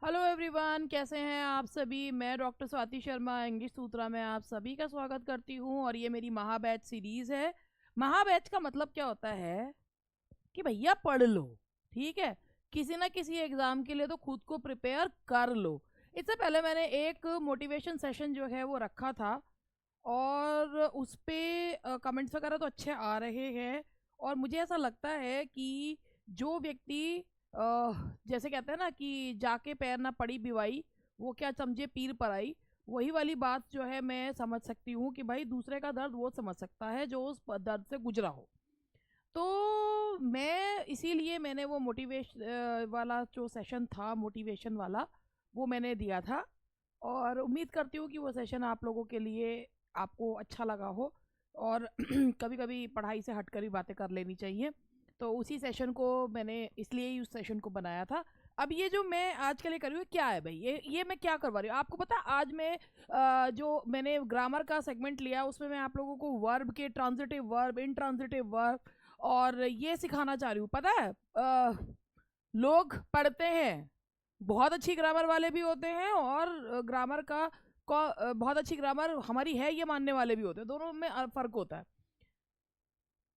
Hello everyone, कैसे हैं आप सभी। मैं डॉक्टर स्वाति शर्मा इंग्लिश सूत्रा में आप सभी का स्वागत करती हूं और ये मेरी महाबैच सीरीज़ है। महाबैच का मतलब क्या होता है कि भैया पढ़ लो, ठीक है। किसी ना किसी एग्ज़ाम के लिए तो खुद को प्रिपेयर कर लो। इससे पहले मैंने एक मोटिवेशन सेशन जो है वो रखा था और उस पे कमेंट्स वगैरह तो अच्छे आ रहे हैं। और मुझे ऐसा लगता है कि जो व्यक्ति जैसे कहते हैं ना कि जाके पैर ना पड़ी बिवाई, वो क्या समझे पीर पर आई। वही वाली बात जो है मैं समझ सकती हूँ कि भाई दूसरे का दर्द वो समझ सकता है जो उस दर्द से गुजरा हो। तो मैं इसीलिए मैंने वो वाला जो सेशन था मोटिवेशन वाला, वो मैंने दिया था। और उम्मीद करती हूँ कि वो सेशन आप लोगों के लिए आपको अच्छा लगा हो। और कभी कभी पढ़ाई से हटकर भी बातें कर लेनी चाहिए। तो उसी सेशन को मैंने इसलिए ही उस सेशन को बनाया था। अब ये जो मैं आज के लिए कर रही हूँ क्या है भाई, ये मैं क्या करवा रही हूँ आपको पता है। आज मैं जो मैंने ग्रामर का सेगमेंट लिया उसमें मैं आप लोगों को वर्ब के ट्रांजिटिव वर्ब, इनट्रांजिटिव वर्ब और ये सिखाना चाह रही हूँ। पता है लोग पढ़ते हैं, बहुत अच्छी ग्रामर वाले भी होते हैं और ग्रामर का बहुत अच्छी ग्रामर हमारी है ये मानने वाले भी होते हैं। दोनों में फर्क होता है।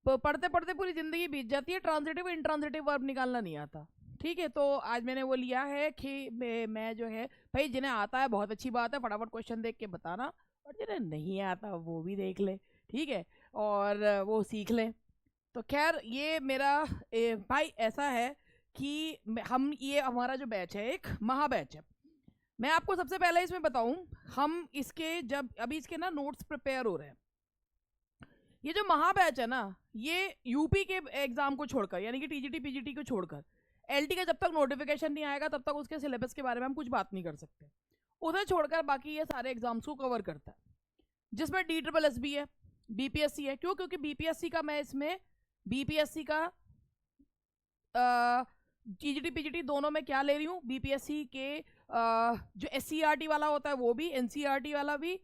पढ़ते पढ़ते पूरी जिंदगी बीत जाती है, ट्रांजिटिव इंट्रांजिटिव वर्ब निकालना नहीं आता। ठीक है, तो आज मैंने वो लिया है कि मैं जो है भाई जिन्हें आता है बहुत अच्छी बात है, फटाफट क्वेश्चन देख के बताना। और जिन्हें नहीं आता वो भी देख ले, ठीक है, और वो सीख लें। तो खैर ये मेरा भाई ऐसा है कि हम ये हमारा जो बैच है एक महा बैच है। मैं आपको सबसे पहले इसमें बताऊं, हम इसके जब अभी इसके ना नोट्स प्रिपेयर हो रहे हैं। ये जो महा बैच है ना, ये यूपी के एग्जाम को छोड़कर यानी कि टीजीटी पीजीटी को छोड़कर एलटी का जब तक नोटिफिकेशन नहीं आएगा तब तक उसके सिलेबस के बारे में हम कुछ बात नहीं कर सकते। उधर छोड़कर बाकी ये सारे एग्जाम्स को कवर करता है, जिसमें डी ट्रिपल एस बी है, बीपीएससी है। क्यों? क्योंकि बीपीएससी का मैं इसमें बीपीएससी का टीजीटी पीजीटी दोनों में क्या ले रही हूँ, बीपीएससी के जो एससीईआरटी वाला होता है वो भी, एनसीईआरटी वाला भी,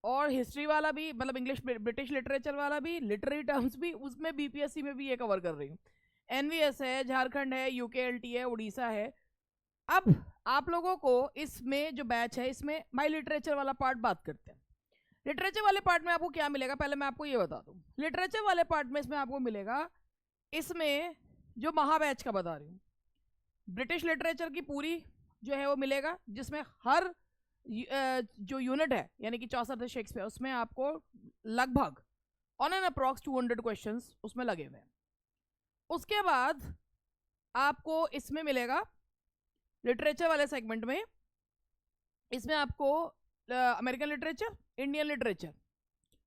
और हिस्ट्री वाला भी, मतलब इंग्लिश ब्रिटिश लिटरेचर वाला भी, लिटरेरी टर्म्स भी, उसमें बीपीएससी में भी ये कवर कर रही हूँ। एनवीएस है, झारखंड है, यूकेएलटी है, उड़ीसा है। अब आप लोगों को इसमें जो बैच है इसमें माई लिटरेचर वाला पार्ट बात करते हैं। लिटरेचर वाले पार्ट में आपको क्या मिलेगा, पहले मैं आपको ये बता दूं। लिटरेचर वाले पार्ट में इसमें आपको मिलेगा, इसमें जो महा बैच का बता रही हूँ, ब्रिटिश लिटरेचर की पूरी जो है वो मिलेगा, जिसमें हर जो यूनिट है यानी कि 64 शेक्सपियर, उसमें आपको लगभग ऑन एन अप्रॉक्स 200 क्वेश्चंस उसमें लगे हुए हैं। उसके बाद आपको इसमें मिलेगा लिटरेचर वाले सेगमेंट में, इसमें आपको American literature, Indian literature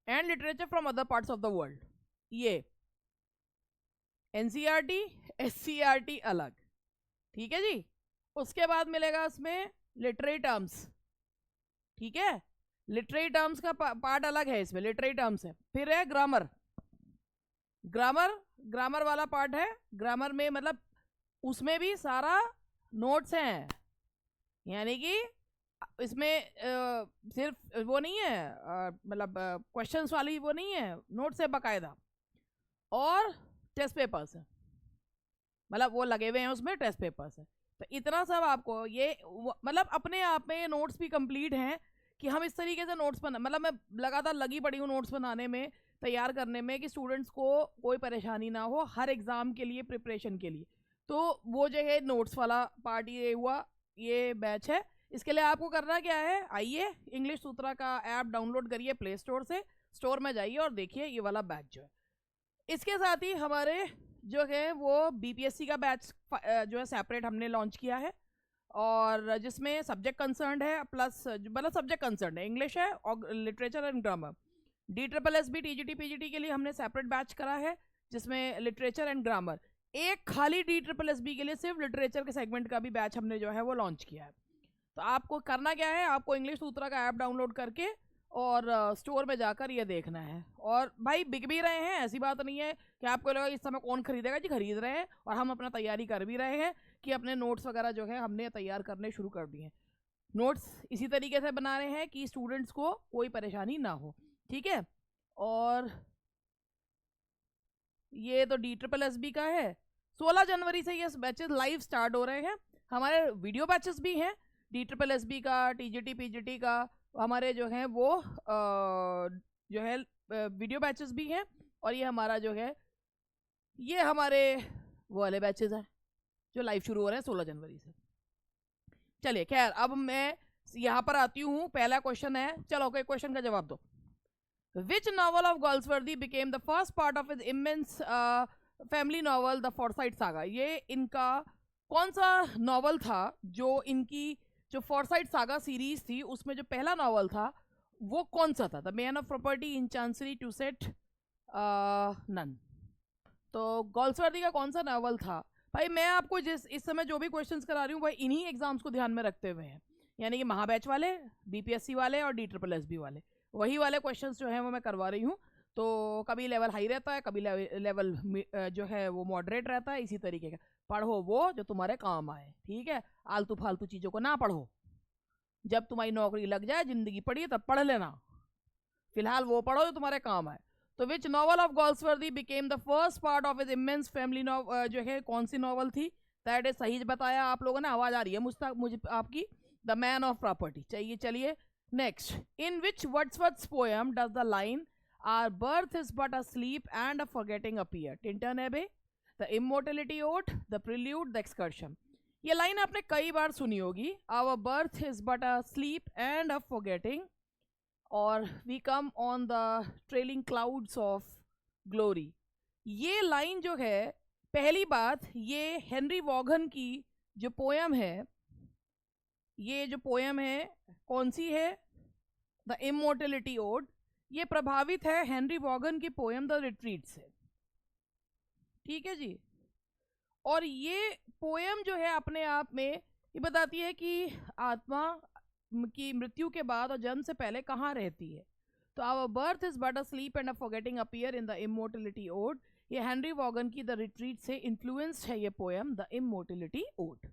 and literature from other parts of the world, ये एनसीईआरटी एससीईआरटी अलग, ठीक है जी। उसके बाद मिलेगा उसमें लिटरेरी टर्म्स, ठीक है। लिटरेरी टर्म्स का पार्ट अलग है, इसमें लिटरेरी टर्म्स है। फिर है ग्रामर, ग्रामर ग्रामर वाला पार्ट है। ग्रामर में मतलब उसमें भी सारा नोट्स हैं, यानी कि इसमें सिर्फ वो नहीं है, मतलब क्वेश्चंस वाली वो नहीं है, नोट्स है बाकायदा, और टेस्ट पेपर्स हैं, मतलब वो लगे हुए हैं उसमें, टेस्ट पेपर्स है। तो इतना सब आपको ये मतलब अपने आप में ये नोट्स भी कंप्लीट हैं कि हम इस तरीके से नोट्स बना, मतलब मैं लगातार लगी पड़ी हूँ नोट्स बनाने में, तैयार करने में, कि स्टूडेंट्स को कोई परेशानी ना हो हर एग्ज़ाम के लिए, प्रिपरेशन के लिए। तो वो जो है नोट्स वाला पार्ट ये हुआ, ये बैच है। इसके लिए आपको करना क्या है, आइए इंग्लिश सूत्रा का ऐप डाउनलोड करिए प्ले स्टोर से, स्टोर में जाइए और देखिए ये वाला बैच जो है। इसके साथ ही हमारे जो है वो बीपीएससी का बैच जो है सेपरेट हमने लॉन्च किया है, और जिसमें सब्जेक्ट कंसर्न है, प्लस मतलब सब्जेक्ट कंसर्न है, इंग्लिश है और literature and grammar. D triple S B TGT PGT के लिए हमने सेपरेट बैच करा है जिसमें लिटरेचर एंड ग्रामर। एक खाली डी ट्रिपल एस बी के लिए सिर्फ लिटरेचर के सेगमेंट का भी बैच हमने जो है वो लॉन्च किया है। तो आपको करना क्या है, आपको इंग्लिश सूत्रा का ऐप डाउनलोड करके और स्टोर में जाकर ये देखना है। और भाई बिक भी रहे हैं, ऐसी बात नहीं है कि आपको लगा इस समय कौन खरीदेगा, जी खरीद रहे हैं, और हम अपना तैयारी कर भी रहे हैं कि अपने नोट्स वगैरह जो है हमने तैयार करने शुरू कर दिए हैं। नोट्स इसी तरीके से बना रहे हैं कि स्टूडेंट्स को कोई परेशानी ना हो, ठीक है। और ये तो डी ट्रिपल एस बी का है। 16 जनवरी से ये बैचेस लाइव स्टार्ट हो रहे हैं। हमारे वीडियो बैचेस भी हैं, DSSB का, TGT PGT का, हमारे जो हैं वो जो है वीडियो बैचेस भी हैं, और ये हमारा जो है ये हमारे वो वाले बैचेस हैं जो लाइव शुरू हो रहे हैं 16 जनवरी से। चलिए खैर, अब मैं यहाँ पर आती हूँ। पहला क्वेश्चन है, चलो ओके, क्वेश्चन का जवाब दो। Which novel of Galsworthy became the first part of his immense family novel, The Forsyte Saga? ये इनका कौन सा नॉवल था जो इनकी जो फॉरसाइट सागा सीरीज थी उसमें जो पहला नॉवल था वो कौन सा था? The man of property, in chancery, to set, none. तो गॉल्सवर्दी का कौन सा नॉवल था? भाई मैं आपको जिस इस समय जो भी क्वेश्चंस करा रही हूँ भाई इन्हीं एग्जाम्स को ध्यान में रखते हुए हैं, यानी कि महाबैच वाले, BPSC वाले और DSSB वाले, वही वाले क्वेश्चंस जो हैं वो मैं करवा रही हूँ। तो कभी लेवल हाई रहता है, कभी लेवल जो है वो मॉडरेट रहता है, इसी तरीके का। पढ़ो वो जो तुम्हारे काम आए, ठीक है? आलतू फालतू चीज़ों को ना पढ़ो। जब तुम्हारी नौकरी लग जाए, जिंदगी पढ़ी तब पढ़ लेना, फिलहाल वो पढ़ो जो तुम्हारे काम आए। तो which novel of Galsworthy became the first part of his immense family novel, जो है कौन सी नॉवल थी? दैट इज सही बताया आप लोगों ने, आवाज आ रही है मुझे आपकी। The man of property. चाहिए, चलिए next. In which Wordsworth's poem does the line our birth is but a sleep and a forgetting appear? Tintern Abbey, the immortality ode, the prelude, the excursion. ये line आपने कई बार सुनी होगी। Our birth is but a sleep and a forgetting, और we come on the trailing clouds of glory. ये line जो है, पहली बात, ये हेनरी वॉगन की जो पोयम है, ये जो पोयम है कौन सी है? The immortality ode. ये प्रभावित है हेनरी वॉगन की पोयम द रिट्रीट से, ठीक है जी। और ये पोयम जो है अपने आप में ये बताती है कि आत्मा की मृत्यु के बाद और जन्म से पहले कहाँ रहती है। तो our birth is but a sleep and a forgetting appear in the immortality ode. ये हेनरी वॉगन की द रिट्रीट से इन्फ्लुएंस्ड है ये poem, the immortality ode.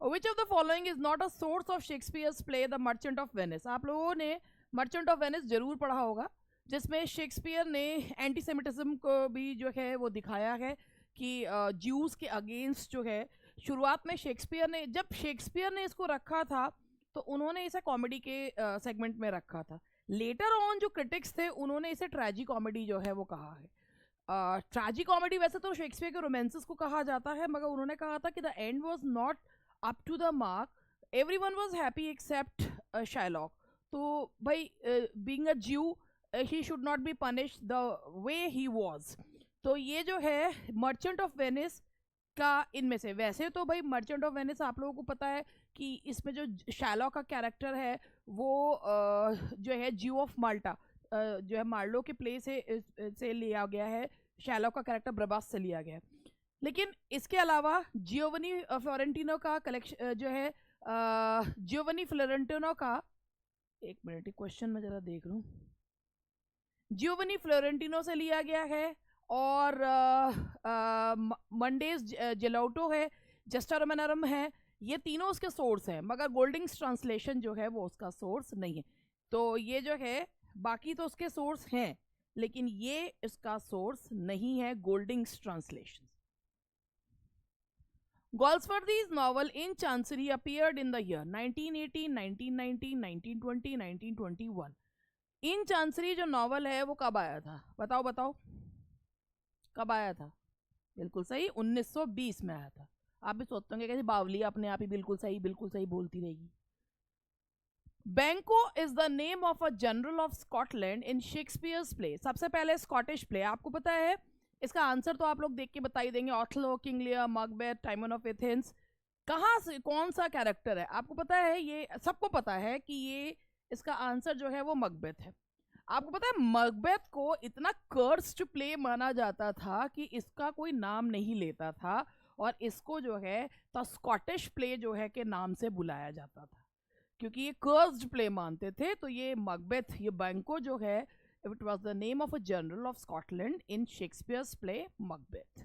Which of the following is not a source of Shakespeare's play The Merchant of Venice? आप लोगों ने merchant of Venice जरूर पढ़ा होगा, जिसमें शेक्सपियर ने एंटीसेमिटिज्म को भी जो है वो दिखाया है कि ज्यूज के अगेंस्ट जो है, शुरुआत में शेक्सपियर ने, जब शेक्सपियर ने इसको रखा था तो उन्होंने इसे कॉमेडी के सेगमेंट में रखा था। लेटर ऑन जो क्रिटिक्स थे उन्होंने इसे ट्रेजी कॉमेडी जो है वो कहा है। ट्रेजी कॉमेडी वैसे तो शेक्सपियर के रोमांसेस को कहा जाता है, मगर उन्होंने कहा था कि the end was not up to the mark, everyone was happy except Shylock. तो भाई being a Jew he should not be punished the way he was. तो ये जो है मर्चेंट ऑफ वेनिस का इनमें से, वैसे तो भाई मर्चेंट ऑफ वेनिस आप लोगों को पता है कि इसमें जो शाइलॉक का कैरेक्टर है वो जो है ज्यू ऑफ माल्टा, जो है मार्लो के प्ले से लिया गया है। शाइलॉक का कैरेक्टर ब्रबास से लिया गया है। लेकिन इसके अलावा जियोवनी फ्लोरेंटिनो का कलेक्शन जो है, जियोवनी फ्लोरेंटिनो का, एक मिनट क्वेश्चन में जरा देख लूँ, जियोवनी फ्लोरेंटिनो से लिया गया है, और मंडेज जेलोटो है, जस्टा रोमानरम है, ये तीनों उसके सोर्स हैं, मगर गोल्डिंग्स ट्रांसलेशन जो है वो उसका सोर्स नहीं है। तो ये जो है बाकी तो उसके सोर्स हैं, लेकिन ये इसका सोर्स नहीं है, गोल्डिंग्स translation. Galsworthy's novel In Chancery appeared in the year 1918, 1919, 1920, 1921. In chancery जो नॉवल है वो कब आया था? बताओ बताओ, कब आया था? बिल्कुल सही, 1920 में आया था। आप भी सोचते होंगे कैसे बावली अपने आप ही बिल्कुल सही बोलती रहेगी। बैंको is the name of a general of Scotland in Shakespeare's play. सबसे पहले स्कॉटिश प्ले, आपको पता है इसका आंसर तो आप लोग देख के बता ही देंगे। Othello, King Lear, Macbeth, Timon of Athens, कहाँ से कौन सा कैरेक्टर है? आपको पता है, ये सबको पता है कि ये इसका आंसर जो है वो मकबेथ है। आपको पता है मकबेथ को इतना कर्स्ड प्ले माना जाता था कि इसका कोई नाम नहीं लेता था, और इसको जो है द स्कॉटिश प्ले जो है के नाम से बुलाया जाता था, क्योंकि ये कर्स्ड प्ले मानते थे। तो ये मकबेथ, ये बैंको जो है, it was the name of a general of Scotland in Shakespeare's play Macbeth.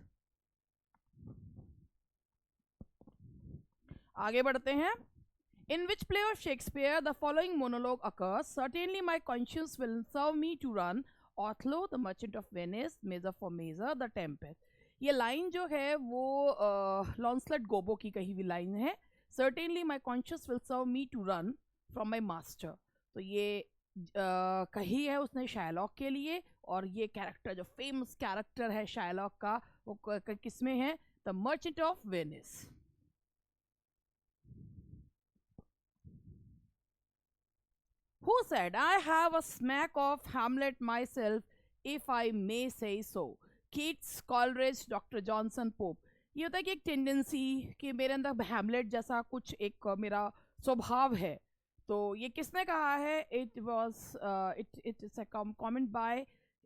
आगे बढ़ते हैं। In which play of Shakespeare the following monologue occurs? Certainly my conscience will serve me to run. Othello, The Merchant of Venice, Measure for Measure, The Tempest. ये line जो है वो लॉन्सलेट गोबो की कही हुई लाइन है। Certainly my conscious will serve me to run from my master. तो ये कही है उसने शायलॉक के लिए, और ये कैरेक्टर जो फेमस कैरेक्टर है शायलॉक का वो किस में है? The merchant of Venice. Who said, I have a smack of Hamlet myself, if I may say so? Keats, Coleridge, doctor Johnson pope. ये होता है कि एक टेंडेंसी कि मेरे अंदर हैमलेट जैसा कुछ एक मेरा स्वभाव है। तो ये किसने कहा है? It was it it's a comment by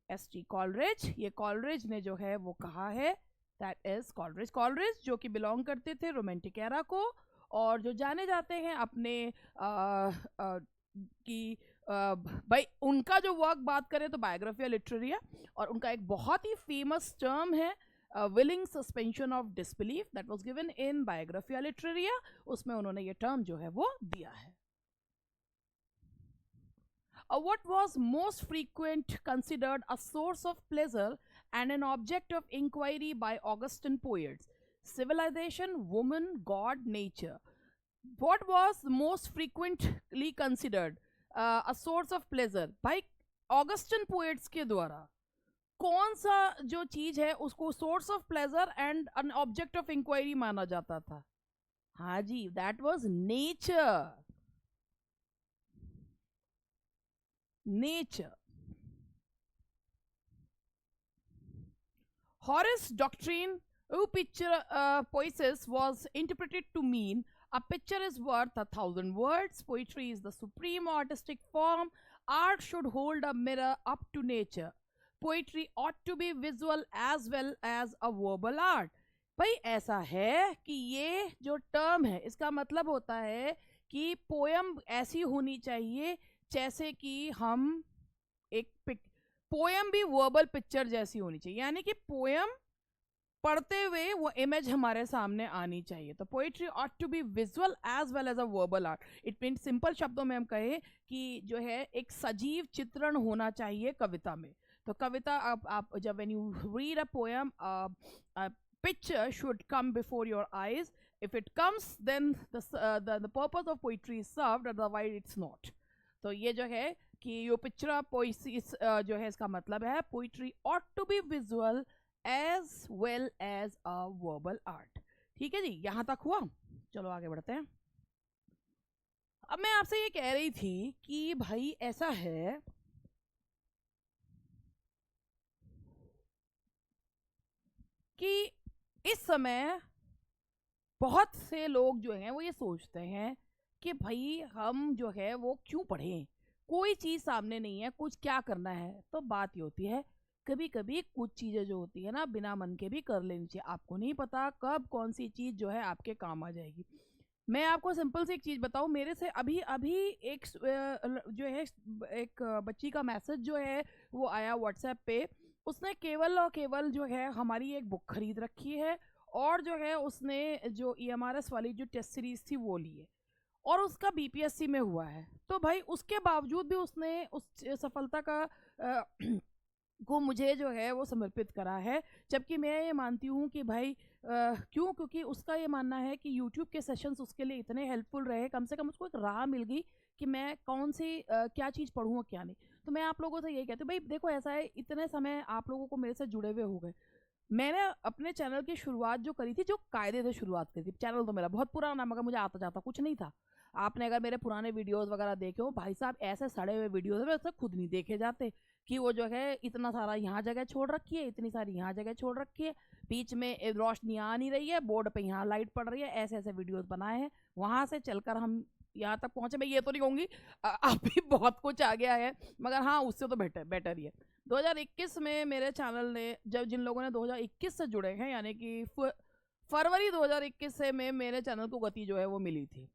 S T. Coleridge. ये कॉलरिज ने जो है वो कहा है, दैट इज कॉलरिज। कॉलरिज जो कि बिलोंग करते थे रोमांटिक एरा को, और जो जाने जाते हैं अपने कि भाई उनका जो वर्क बात करें तो बायोग्राफिया लिटरेरिया, और उनका एक बहुत ही फेमस टर्म है willing suspension of disbelief, that was given in Biographia Literaria. उसमें उन्होंने ये टर्म जो है वो दिया है। What was most frequent considered a source of pleasure and an object of inquiry by Augustan poets? Civilization, woman, God, nature. What was most frequently considered a source of pleasure? भाई Augustan poets के द्वारा कौन सा जो चीज है उसको source of pleasure and an object of inquiry माना जाता था? हाँ जी, that was nature. Nature. Horace's doctrine poesis was interpreted to mean a picture is worth 1,000 words. Poetry is the supreme artistic form. Art should hold a mirror up to nature. Poetry ought to be visual as well as a verbal art. भाई ऐसा है कि ये जो term है इसका मतलब होता है कि पोयम ऐसी होनी चाहिए जैसे कि हम एक पोयम भी वर्बल पिक्चर जैसी होनी चाहिए, यानी कि पोयम पढ़ते हुए वो इमेज हमारे सामने आनी चाहिए। तो poetry ought to be visual as well as a verbal art. It mean simple शब्दों में हम कहें कि जो है एक सजीव चित्रण होना चाहिए कविता में। तो कविता आप जब when you read a poem, picture should come before your eyes. If it comes then the purpose of poetry is served, otherwise it's not. तो ये जो है कि यो पिक्चर पोइसी जो है इसका मतलब है poetry ought to be visual as well as a verbal art. ठीक है जी, यहां तक हुआ। चलो आगे बढ़ते हैं। अब मैं आपसे ये कह रही थी कि भाई ऐसा है कि इस समय बहुत से लोग जो हैं वो ये सोचते हैं कि भाई हम जो है वो क्यों पढ़ें, कोई चीज़ सामने नहीं है, कुछ क्या करना है। तो बात ये होती है कभी कभी कुछ चीज़ें जो होती है ना बिना मन के भी कर लेनी चाहिए। आपको नहीं पता कब कौन सी चीज़ जो है आपके काम आ जाएगी। मैं आपको सिंपल सी एक चीज़ बताऊं, मेरे से अभी अभी एक जो है एक बच्ची का मैसेज जो है वो आया व्हाट्सएप पे। उसने केवल और केवल जो है हमारी एक बुक खरीद रखी है, और जो है उसने जो EMRS वाली जो टेस्ट सीरीज थी वो ली है, और उसका BPSC में हुआ है। तो भाई उसके बावजूद भी उसने उस सफलता का को मुझे जो है वो समर्पित करा है। जबकि मैं ये मानती हूँ कि भाई क्यों, क्योंकि उसका ये मानना है कि YouTube के सेशंस उसके लिए इतने हेल्पफुल रहे, कम से कम उसको एक राह मिल गई कि मैं कौन सी क्या चीज़ पढ़ूँ और क्या नहीं। तो मैं आप लोगों से यही कहती हूँ भाई देखो ऐसा है, इतने समय आप लोगों को मेरे से जुड़े हुए हो गए। मैंने अपने चैनल की शुरुआत जो करी थी, जो कायदे से शुरुआत करी थी, चैनल तो मेरा बहुत पुराना मगर मुझे आता जाता कुछ नहीं था। आपने अगर मेरे पुराने वीडियोस वगैरह देखे हो, भाई साहब ऐसे सड़े हुए वीडियोस में ऐसे खुद नहीं देखे जाते कि वो जो है इतना सारा यहाँ जगह छोड़ रखी है, इतनी सारी यहाँ जगह छोड़ रखी है, बीच में रोशनी आ नहीं रही है, बोर्ड पे यहाँ लाइट पड़ रही है, ऐसे ऐसे वीडियोस बनाए हैं। वहाँ से चलकर हम यहाँ तक पहुँचे। मैं ये तो नहीं कहूँगी आप भी बहुत कुछ आ गया है, मगर हाँ उससे तो बेटर ही है। 2021 में मेरे चैनल ने, जब जिन लोगों ने 2021 से जुड़े हैं, यानी कि फरवरी 2021 से में मेरे चैनल को गति जो है वो मिली थी।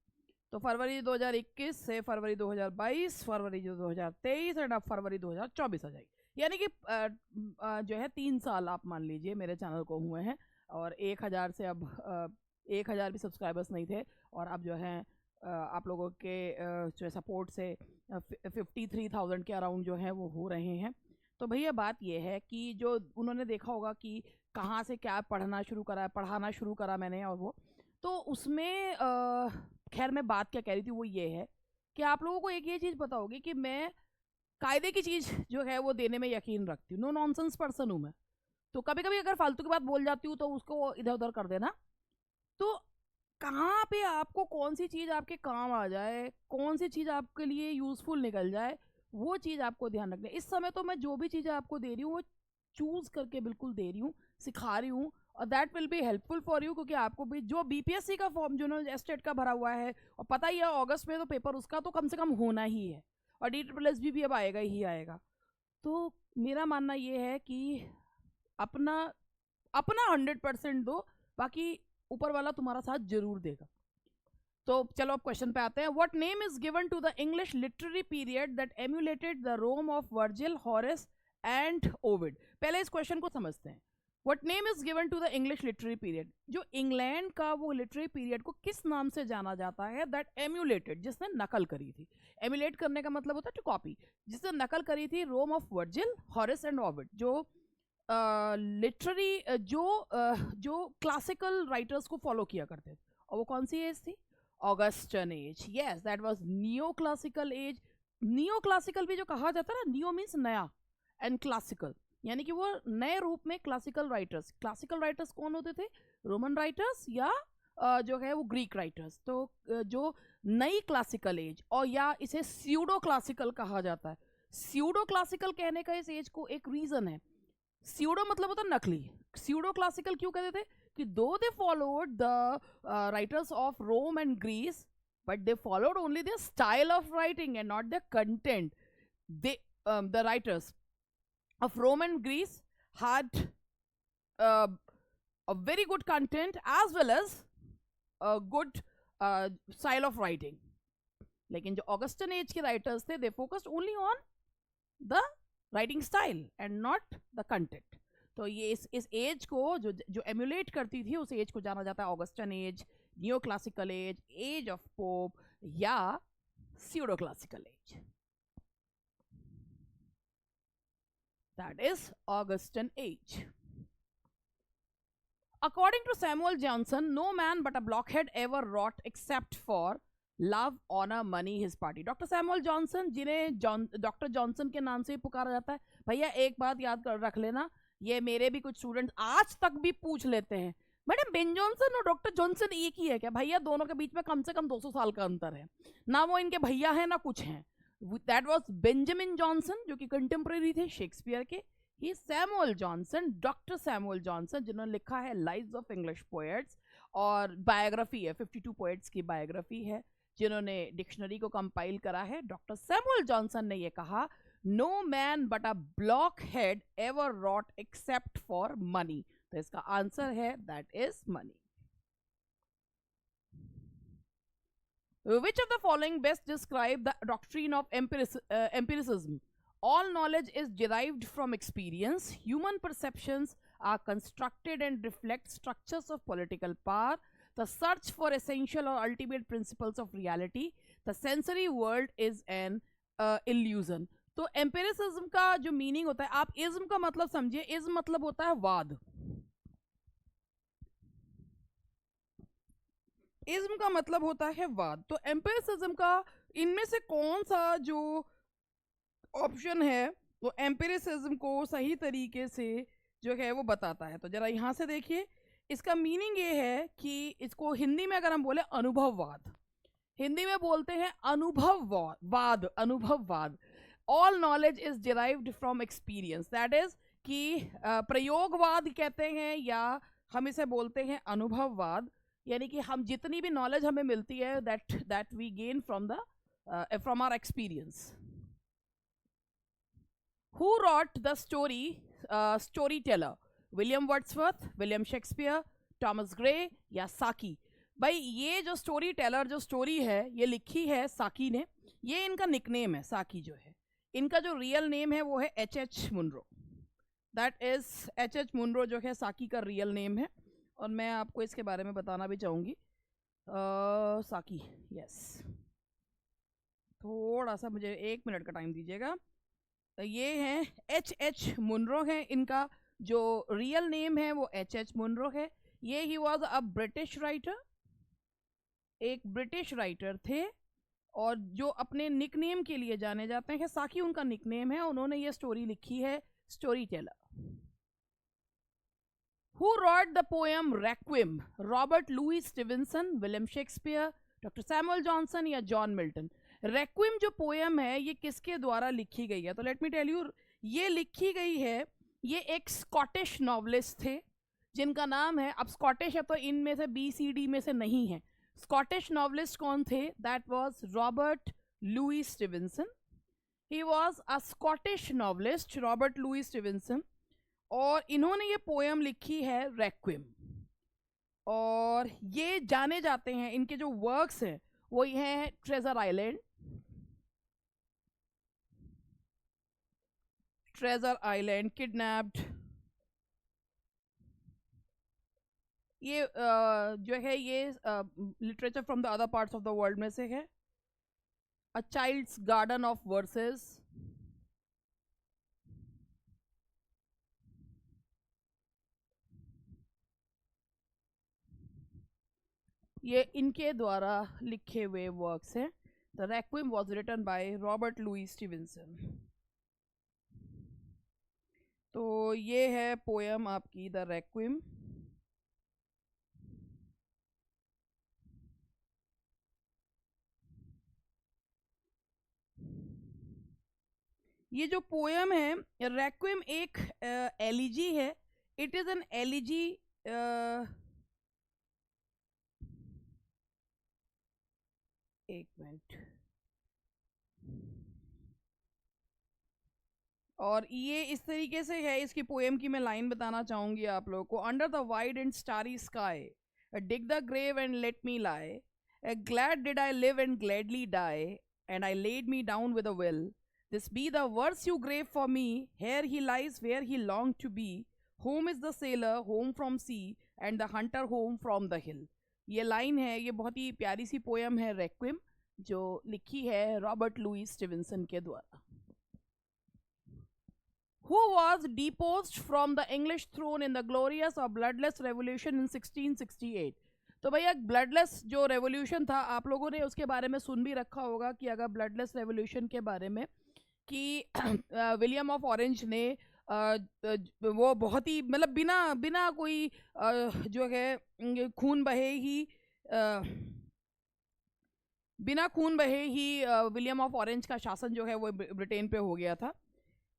तो फरवरी 2021 से फरवरी 2022, फरवरी 2023 और अब फरवरी 2024 आ जाएगी, यानी कि जो है 3 साल आप मान लीजिए मेरे चैनल को हुए हैं। और 1000 से अब 1000 भी सब्सक्राइबर्स नहीं थे, और अब जो है आप लोगों के जो सपोर्ट से 53,000 के अराउंड जो है वो हो रहे हैं। तो भैया बात ये है कि जो उन्होंने देखा होगा कि कहाँ से क्या पढ़ाना शुरू करा मैंने, और वो तो उसमें खैर मैं बात क्या कह रही थी वो ये है कि आप लोगों को एक ये चीज़ पता होगी कि मैं कायदे की चीज़ जो है वो देने में यकीन रखती हूँ। नो नॉनसेंस पर्सन हूँ मैं। तो कभी कभी अगर फालतू की बात बोल जाती हूँ तो उसको इधर उधर कर देना। तो कहाँ पे आपको कौन सी चीज़ आपके काम आ जाए, कौन सी चीज़ आपके लिए यूज़फुल निकल जाए, वो चीज़ आपको ध्यान रखना है। इस समय तो मैं जो भी चीज़ें आपको दे रही हूँ वो चूज़ करके बिल्कुल दे रही हूँ, सिखा रही हूँ, और that will be helpful for you. क्योंकि आपको भी जो बीपीएससी का फॉर्म जो एस्टेट का भरा हुआ है, और पता ही है अगस्त में तो पेपर उसका तो कम से कम होना ही है, और DSSB भी अब आएगा ही आएगा। तो मेरा मानना ये है कि अपना अपना 100% दो, बाकी ऊपर वाला तुम्हारा साथ जरूर देगा। तो चलो अब क्वेश्चन पे आते हैं। What name is given to the English literary period that emulated the Rome of Virgil, Horace and Ovid. पहले इस क्वेश्चन को समझते हैं। What name is given to the English literary period, जो इंग्लैंड का वो लिटरेरी पीरियड को किस नाम से जाना जाता है, दैट एम्यूलेटेड, जिसने नकल करी थी। एम्यूलेट करने का मतलब होता है टू कॉपी। जिसने नकल करी थी Rome of Virgil, Horace and Ovid, जो लिटरेरी जो क्लासिकल राइटर्स को फॉलो किया करते थे। और वो कौन सी एज थी? Augustan age. Yes, that was neo classical age. Neo classical भी जो कहा जाता है ना, नियो मीन्स नया एंड क्लासिकल, यानी कि वो नए रूप में क्लासिकल राइटर्स कौन होते थे? रोमन राइटर्स या जो है वो ग्रीक राइटर्स। तो जो नई क्लासिकल एज, और या इसे स्यूडो क्लासिकल कहा जाता है। स्यूडो क्लासिकल कहने का इस एज को एक रीजन है। स्यूडो मतलब होता है नकली। स्यूडो क्लासिकल क्यों कहते थे? कि though they followed the writers of Rome and Greece, but they followed only the style of writing and not the content. They the writers of Rome and Greece had a very good content as well as a good style of writing. लेकिन जो Augustan age के writers थे, they focused only on the writing style and not the content. तो ये इस as को जो emulate करती थी, उस एज को जाना जाता है Augustan age, neo classical age, age of Pope, या pseudo classical age. That is Augustan age. According to Samuel Johnson, no man but a blockhead ever wrought except for love, honor, money, his party. Doctor Samuel Johnson, जिन्हें doctor Johnson के नाम से पुकारा जाता है। भैया एक बात याद कर रख लेना, ये मेरे भी कुछ स्टूडेंट्स आज तक भी पूछ लेते हैं, मैडम बेन जॉनसन और डॉक्टर जॉनसन एक ही है क्या? भैया दोनों के बीच में कम से कम 200 साल का अंतर है। ना वो इनके भैया हैं ना कुछ हैं। दैट वॉज बेंजामिन जॉनसन, जो कि कंटेम्प्रेरी थे शेक्सपियर के। ही Samuel Johnson, doctor Samuel Johnson, जिन्होंने लिखा है लाइव्स ऑफ इंग्लिश पोएट्स, और बायोग्राफी है, 52 पोएट्स की बायोग्राफी है, जिन्होंने डिक्शनरी को कंपाइल करा है। डॉक्टर सैमुअल जॉनसन ने ये कहा, no man but a blockhead ever wrote except for money. तो इसका आंसर है that is money. Which of the following best describe the doctrine of empiricism? All knowledge is derived from experience. Human perceptions are constructed and reflect structures of political power. The search for essential or ultimate principles of reality. The sensory world is an illusion. तो empiricism का जो meaning होता है, आप ism का मतलब समझिए। ism मतलब होता है वाद। इज्म का मतलब होता है वाद। तो एम्पिरिसिज्म का इनमें से कौन सा जो ऑप्शन है वो एम्पिरिसिज्म को सही तरीके से जो है वो बताता है? तो जरा यहाँ से देखिए, इसका मीनिंग ये है कि इसको हिंदी में अगर हम बोले अनुभववाद, हिंदी में बोलते हैं अनुभववाद। All knowledge is derived from experience, that is कि प्रयोगवाद कहते हैं, या हम इसे बोलते हैं अनुभववाद, यानी कि हम जितनी भी नॉलेज हमें मिलती है that we gain from our experience. Who wrote the story teller? William Wordsworth, William Shakespeare, Thomas Gray, या साकी? भाई ये जो स्टोरी टेलर जो स्टोरी है ये लिखी है साकी ने। ये इनका निकनेम है साकी जो है। इनका जो रियल नेम है वो है H.H. Munro. That is H.H. Munro जो है साकी का रियल नेम है। और मैं आपको इसके बारे में बताना भी चाहूँगी। साकी, यस, थोड़ा सा मुझे 1 मिनट का टाइम दीजिएगा। ये हैं H.H. मुनरो है इनका, जो रियल नेम है वो H.H. मुनरो है। ये he was a British writer, एक ब्रिटिश राइटर थे, और जो अपने निकनेम के लिए जाने जाते हैं, साकी उनका निकनेम है। उन्होंने ये स्टोरी लिखी है, story teller. Who wrote the poem Requiem? Robert Louis Stevenson, William Shakespeare, doctor Samuel Johnson या जॉन मिल्टन? रेक्विम जो पोएम है ये किसके द्वारा लिखी गई है? तो लेट मी टेल यू, ये लिखी गई है, ये एक स्कॉटिश नॉवलिस्ट थे जिनका नाम है, अब स्कॉटिश है तो इनमें से BCD में से नहीं है। स्कॉटिश नॉवलिस्ट कौन थे? That was Robert Louis Stevenson. He was a Scottish novelist, Robert Louis Stevenson, और इन्होंने ये पोएम लिखी है रेक्विम। और ये जाने जाते हैं, इनके जो वर्क्स हैं वो ये हैं Treasure Island, Treasure Island, Kidnapped, ये जो है ये literature from the other parts of the world में से है। A Child's Garden of Verses, ये इनके द्वारा लिखे हुए वर्क्स हैं। The Requiem was written by Robert Louis Stevenson. तो ये है पोएम आपकी द रेक्विम। ये जो पोएम है रेक्विम एक एलिजी है, इट इज एन एलिजी। एक मिनट, और ये इस तरीके से है, इसकी पोएम की मैं लाइन बताना चाहूंगी आप लोगों को। Under the wide and starry sky dig the grave and let me lie, glad did I live and gladly die, and I laid me down with a will, this be the verse you grave for me, here he lies where he longed to be, home is the sailor home from sea, and the hunter home from the hill। ये line है, ये बहुत ही प्यारी सी poem है रेक्विम, जो लिखी है Robert Louis Stevenson के द्वारा। Who was deposed from the English throne in the glorious or bloodless revolution in 1668? तो भैया ब्लडलेस जो रेवोल्यूशन था, आप लोगों ने उसके बारे में सुन भी रखा होगा कि अगर ब्लडलेस रेवोल्यूशन के बारे में कि विलियम ऑफ ऑरेंज ने वो बहुत ही मतलब बिना बिना कोई जो है खून बहे ही बिना खून बहे ही विलियम ऑफ ऑरेंज का शासन जो है वो ब्रिटेन पे हो गया था।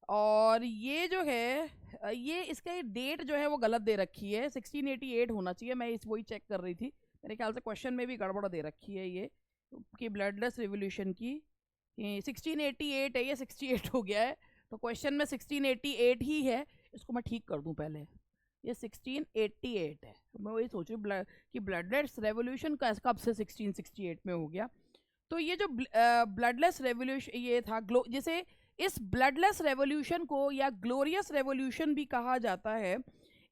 और ये जो है ये इसका डेट जो है वो गलत दे रखी है, 1688 होना चाहिए, मैं इस वही चेक कर रही थी, मेरे ख्याल से क्वेश्चन में भी गड़बड़ दे रखी है ये कि ब्लडलेस रिवोल्यूशन की 1688 है, ये 68 हो गया है, तो क्वेश्चन में 1688 ही है, इसको मैं ठीक कर दूं पहले, ये 1688 है। मैं वही सोच रही हूँ कि ब्लडलेस रेवोल्यूशन कब से 1668 में हो गया। तो ये जो ब्लडलेस रेवोल्यूशन ये था, जिसे इस ब्लडलेस रेवोल्यूशन को या ग्लोरियस रेवोल्यूशन भी कहा जाता है,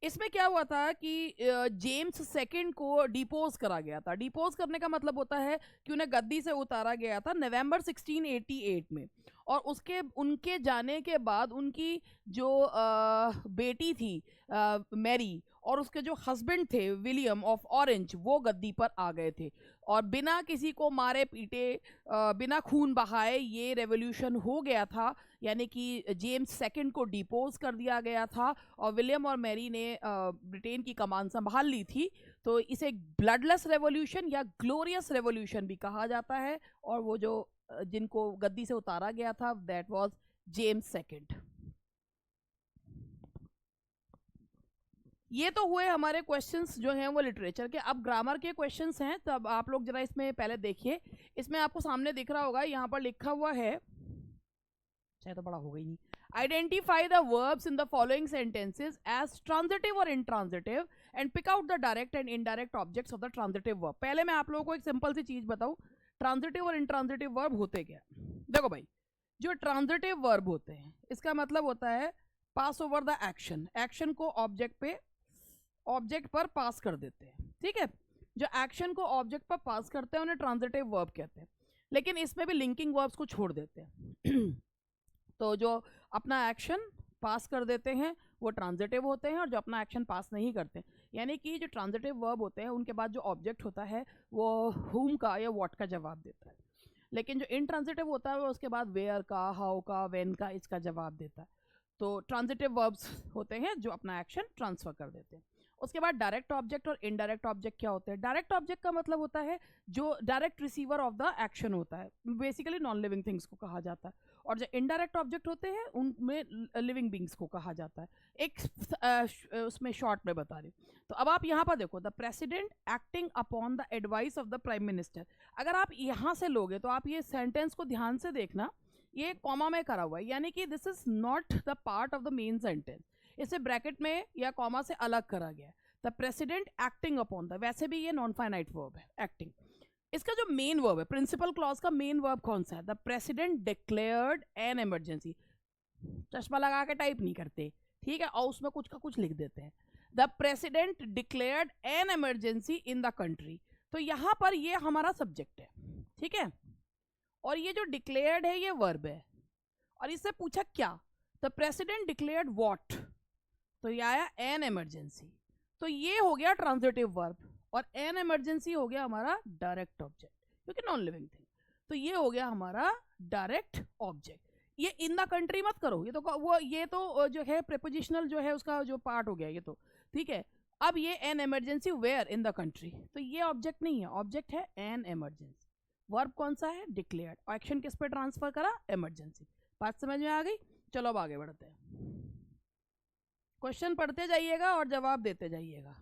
इसमें क्या हुआ था कि जेम्स सेकंड को डिपोज करा गया था। डिपोज करने का मतलब होता है कि उन्हें गद्दी से उतारा गया था नवंबर 1688 में, और उसके उनके जाने के बाद उनकी जो बेटी थी मैरी, और उसके जो हस्बैंड थे विलियम ऑफ ऑरेंज, वो गद्दी पर आ गए थे, और बिना किसी को मारे पीटे बिना खून बहाए ये रेवोल्यूशन हो गया था, यानी कि जेम्स सेकंड को डिपोज कर दिया गया था और विलियम और मैरी ने ब्रिटेन की कमान संभाल ली थी। तो इसे ब्लडलेस रेवोल्यूशन या ग्लोरियस रेवोल्यूशन भी कहा जाता है, और वो जो जिनको गद्दी से उतारा गया था दैट वाज जेम्स सेकंड। ये तो हुए हमारे क्वेश्चंस जो हैं वो लिटरेचर के। अब ग्रामर के क्वेश्चंस हैं, तो अब आप लोग जरा इसमें पहले देखिए, इसमें आपको सामने दिख रहा होगा, यहाँ पर लिखा हुआ है, शायद तो बड़ा हो गई नहीं, identify the verbs in the following sentences as transitive और intransitive and pick out the direct and indirect objects of the transitive verb. पहले मैं आप लोगों को एक सिंपल सी चीज बताऊं, ट्रांजिटिव और इंट्रांजिटिव वर्ब होते क्या। देखो भाई, जो ट्रांजिटिव वर्ब होते हैं इसका मतलब होता है पास ओवर द एक्शन, एक्शन को ऑब्जेक्ट पर पास कर देते हैं, ठीक है। जो एक्शन को ऑब्जेक्ट पर पास करते हैं उन्हें ट्रांजिटिव वर्ब कहते हैं, लेकिन इसमें भी लिंकिंग वर्ब्स को छोड़ देते हैं। तो जो अपना एक्शन पास कर देते हैं वो ट्रांजिटिव होते हैं, और जो अपना एक्शन पास नहीं करते, यानी कि जो ट्रांजिटिव वर्ब होते हैं उनके बाद जो ऑब्जेक्ट होता है वो whom का या what का जवाब देता है, लेकिन जो इंट्रांजिटिव होता है वो उसके बाद वेयर का, हाउ का, व्हेन का, इसका जवाब देता है। तो ट्रांजिटिव वर्ब्स होते हैं जो अपना एक्शन ट्रांसफर कर देते हैं। उसके बाद डायरेक्ट ऑब्जेक्ट और इनडायरेक्ट ऑब्जेक्ट क्या होते हैं? डायरेक्ट ऑब्जेक्ट का मतलब होता है जो direct receiver of the action होता है, बेसिकली नॉन लिविंग थिंग्स को कहा जाता है, और जो इनडायरेक्ट ऑब्जेक्ट होते हैं उनमें लिविंग बींग्स को कहा जाता है। एक उसमें शॉर्ट में बता रही हूँ। तो अब आप यहाँ पर देखो, the president acting upon the advice of the prime minister. अगर आप यहाँ से लोगे तो आप ये सेंटेंस को ध्यान से देखना, ये कॉमा में करा हुआ है, यानी कि this is not the part of the main sentence, इसे ब्रैकेट में या कॉमा से अलग करा गया है। The president acting upon the, वैसे भी ये नॉन फाइनाइट वर्ब है एक्टिंग। इसका जो मेन वर्ब है, प्रिंसिपल क्लॉज का मेन वर्ब कौन सा है? The president declared an emergency. चश्मा लगा के टाइप नहीं करते, ठीक है, और उसमें कुछ का कुछ लिख देते हैं। The president declared an emergency in the country. तो यहाँ पर ये हमारा सब्जेक्ट है, ठीक है, और ये जो डिक्लेयर्ड है ये वर्ब है, और इससे पूछा क्या? द प्रेसिडेंट डिक्लेयर्ड व्हाट, तो ये आया एन इमरजेंसी। तो ये हो गया ट्रांजिटिव वर्ब, और एन इमरजेंसी हो गया हमारा डायरेक्ट ऑब्जेक्ट, क्योंकि नॉन लिविंग थिंग। तो ये हो गया हमारा डायरेक्ट ऑब्जेक्ट। ये इन द कंट्री मत करो, ये तो जो है प्रेपोजिशनल जो है उसका जो पार्ट हो गया ये तो, ठीक है। अब ये an emergency where in the country, तो ये ऑब्जेक्ट नहीं है, ऑब्जेक्ट है एन इमरजेंसी। वर्ब कौन सा है? डिक्लेयर्ड, और एक्शन किस पे ट्रांसफर करा? इमरजेंसी। बात समझ में आ गई? चलो अब आगे बढ़ते हैं, क्वेश्चन पढ़ते जाइएगा और जवाब देते जाइएगा।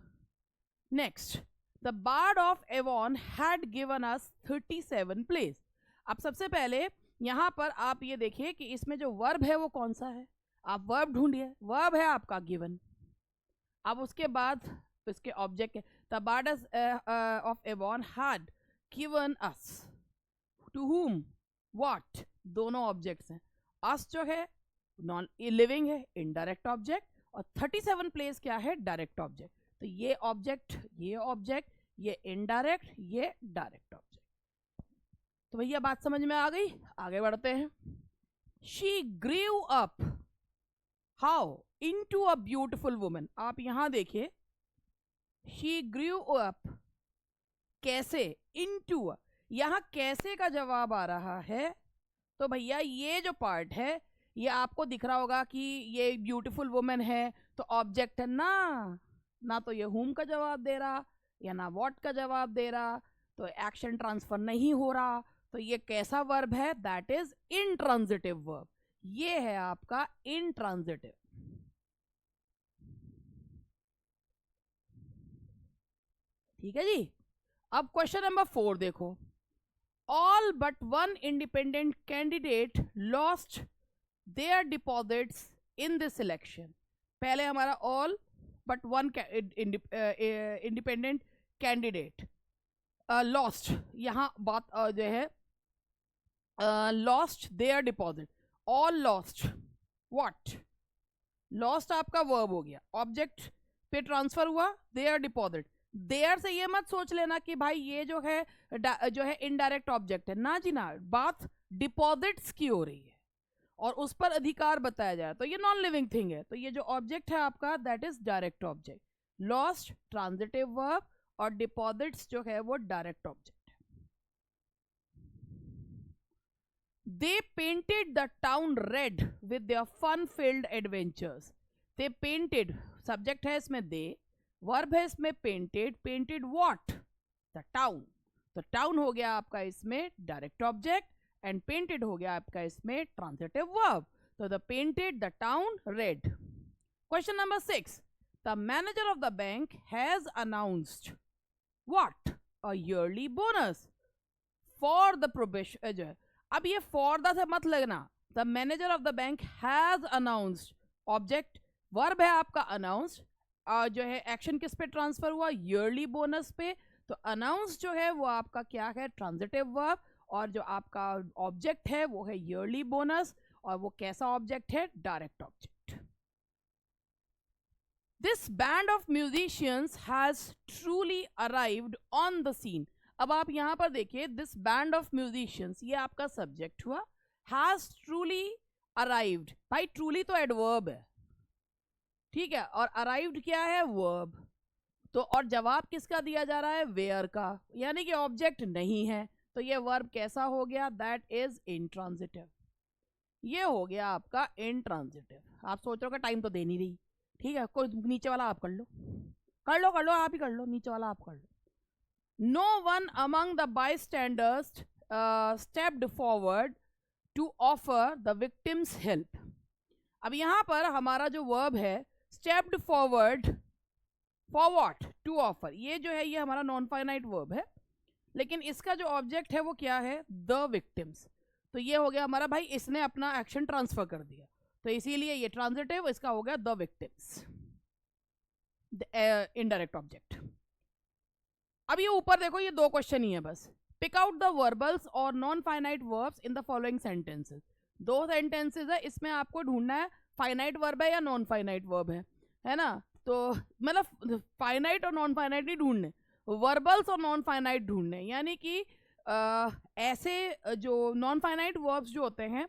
Next, the bard of Avon had given us 37 place. अब सबसे पहले यहाँ पर आप ये देखिए कि इसमें जो वर्ब है वो कौन सा है, आप वर्ब ढूंढिए। वर्ब है आपका गिवन, अब उसके बाद इसके ऑब्जेक्ट है the bard of Avon had given us, to whom, what, दोनों ऑब्जेक्ट्स हैं। अस जो है नॉन लिविंग है, इनडायरेक्ट ऑब्जेक्ट, और 37 प्लेस क्या है? Direct object. तो ये ऑब्जेक्ट, ये ऑब्जेक्ट, ये इनडायरेक्ट, ये डायरेक्ट ऑब्जेक्ट। तो भैया बात समझ में आ गई? आगे बढ़ते हैं। She grew up how into a beautiful woman. आप यहां देखिए, शी ग्रीव अप कैसे, इनटू, यहां कैसे का जवाब आ रहा है। तो भैया ये जो पार्ट है ये आपको दिख रहा होगा कि ये ब्यूटीफुल वुमेन है, तो ऑब्जेक्ट है ना तो ये हुम का जवाब दे रहा या ना व्हाट का जवाब दे रहा, तो एक्शन ट्रांसफर नहीं हो रहा। तो ये कैसा वर्ब है? That is intransitive verb. ये है आपका इंट्रांजिटिव। ठीक है जी। अब क्वेश्चन नंबर 4 देखो, all but one independent candidate lost their deposits in this election. पहले हमारा all but one independent candidate lost, यहां बात जो है lost their deposit, all lost what, lost आपका वर्ब हो गया, ऑब्जेक्ट पे ट्रांसफर हुआ देयर डिपॉजिट। देयर से ये मत सोच लेना कि भाई ये जो है इनडायरेक्ट ऑब्जेक्ट है, ना जी ना, बात डिपॉजिट्स की हो रही है और उस पर अधिकार बताया जाए, तो ये नॉन लिविंग थिंग है। तो ये जो ऑब्जेक्ट है आपका that is direct object. Lost transitive verb और डिपॉजिट्स जो है वो डायरेक्ट ऑब्जेक्ट है। They painted the town red with their fun filled adventures. They painted, subject है इसमें दे, वर्ब है इसमें painted, painted what? The town. तो टाउन हो गया आपका इसमें डायरेक्ट ऑब्जेक्ट, एंड पेंटेड हो गया आपका इसमें ट्रांजिटिव वर्ब। तो the painted the town red. Question number 6, the manager of the bank has announced what? A yearly bonus for the probation. अब ये फॉर द से मत लगना, the manager of the bank has announced, object, verb है आपका announced, जो है action किस पे ट्रांसफर हुआ? ईयरली बोनस पे। तो अनाउंस जो है वो आपका क्या है? ट्रांजिटिव वर्ब, और जो आपका ऑब्जेक्ट है वो है ईयरली बोनस, और वो कैसा ऑब्जेक्ट है? Direct object. This band of musicians has truly arrived on the scene. अब आप यहां पर देखिए, दिस बैंड ऑफ म्यूजिशियंस, ये आपका सब्जेक्ट हुआ, हैज ट्रूली अराइव्ड, भाई ट्रूली तो एडवर्ब है, ठीक है, और अराइव्ड क्या है, वर्ब। तो और जवाब किसका दिया जा रहा है, वेयर का, यानी कि ऑब्जेक्ट नहीं है, तो ये वर्ब कैसा हो गया, दैट इज इंट्रांजिटिव। ये हो गया आपका इंट्रांजिटिव। आप सोच रहे हो कि टाइम तो दे नहीं रही, ठीक है, कोई नीचे वाला आप कर लो, कर लो कर लो, आप ही कर लो, नीचे वाला आप कर लो। No one among the bystanders stepped forward to offer the victim's help. अब यहां पर हमारा जो वर्ब है stepped forward, for what, to offer, ये जो है ये हमारा नॉन फाइनाइट वर्ब है, लेकिन इसका जो ऑब्जेक्ट है वो क्या है, द विक्टिम्स। तो ये हो गया हमारा, भाई इसने अपना एक्शन ट्रांसफर कर दिया, तो इसीलिए ये ट्रांजिटिव, इसका हो गया द विक्टिम्स, इनडायरेक्ट ऑब्जेक्ट। अब ये ऊपर देखो, ये दो क्वेश्चन ही है बस। पिक आउट द वर्बल्स और non finite verbs in the following sentences. दो सेंटेंसेस है, इसमें आपको ढूंढना है फाइनाइट वर्ब है या नॉन फाइनाइट वर्ब है ना। तो मतलब फाइनाइट और नॉन फाइनाइट नहीं ढूंढने, वर्बल्स और नॉन फाइनाइट ढूंढने, यानी कि ऐसे जो नॉन फाइनाइट वर्ब्स जो होते हैं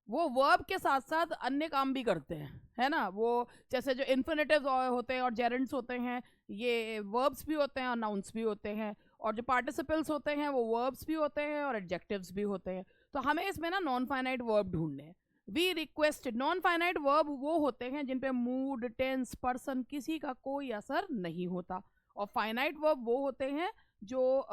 वो वर्ब के साथ साथ अन्य काम भी करते हैं, है ना। वो जैसे जो इन्फिनेटिव्स होते हैं और जेरेंड्स होते हैं, ये वर्ब्स भी होते हैं और नाउन्स भी होते हैं, और जो पार्टिसिपल्स होते हैं वो वर्ब्स भी होते हैं और एडजेक्टिव्स भी होते हैं। तो हमें इसमें ना नॉन फाइनाइट वर्ब ढूंढने हैं। We requested, non finite verb वो होते हैं जिन पे मूड, टेंस, पर्सन किसी का कोई असर नहीं होता, और फाइनाइट वर्ब वो होते हैं जो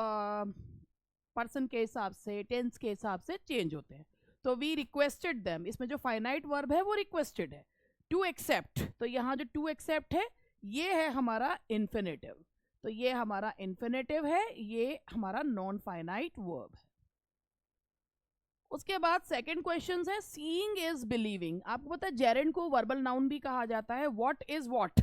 पर्सन के हिसाब से, टेंस के हिसाब से चेंज होते हैं। तो वी रिक्वेस्टेड देम, इसमें जो फाइनाइट वर्ब है वो रिक्वेस्टेड है। टू एक्सेप्ट, तो यहाँ जो टू एक्सेप्ट है ये है हमारा इन्फिनेटिव, तो ये हमारा इन्फिनेटिव है, ये हमारा नॉन फाइनाइट वर्ब है। उसके बाद सेकंड क्वेश्चन है, सीइंग इज बिलीविंग। आपको पता है जेरेंड को वर्बल नाउन भी कहा जाता है। व्हाट इज व्हाट,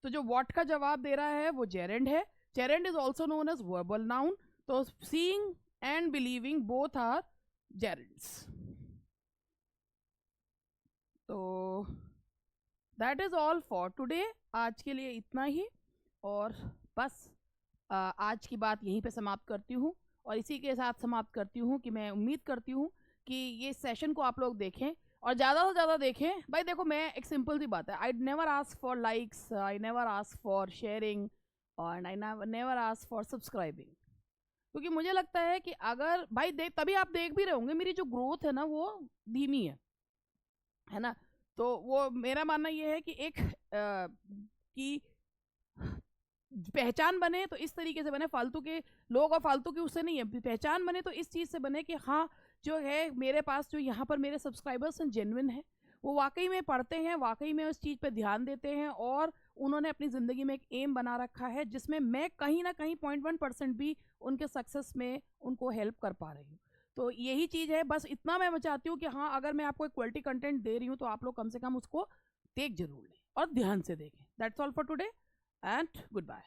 तो जो व्हाट का जवाब दे रहा है वो जेरेंड है। Gerund is also known as verbal noun, तो seeing and believing both are gerunds. तो that is all for today, आज के लिए इतना ही, और बस आज की बात यहीं पे समाप्त करती हूँ, और इसी के साथ समाप्त करती हूँ कि मैं उम्मीद करती हूँ कि ये सेशन को आप लोग देखें और ज़्यादा से ज़्यादा देखें। भाई देखो, मैं एक सिंपल सी बात है, I never ask for likes, I never ask for sharing, और I never ask for subscribing, क्योंकि मुझे लगता है कि अगर भाई देख, तभी आप देख भी रहे होंगे मेरी जो ग्रोथ है ना वो धीमी है ना। तो वो मेरा मानना ये है कि एक कि पहचान बने तो इस तरीके से बने, फालतू के लोग और फालतू के उससे नहीं है, पहचान बने तो इस चीज़ से बने कि हाँ जो है मेरे पास, जो यहाँ पर मेरे सब्सक्राइबर्स हैं जेन्युइन है, वो वाकई में पढ़ते हैं, वाकई में उस चीज़ पे ध्यान देते हैं, और उन्होंने अपनी ज़िंदगी में एक एम बना रखा है जिसमें मैं कहीं ना कहीं 0.1% भी उनके सक्सेस में उनको हेल्प कर पा रही हूँ। तो यही चीज़ है, बस इतना मैं चाहती हूँ कि हाँ अगर मैं आपको एक क्वालिटी कंटेंट दे रही हूँ तो आप लोग कम से कम उसको देख जरूर लें और ध्यान से देखें। That's all for today and good bye.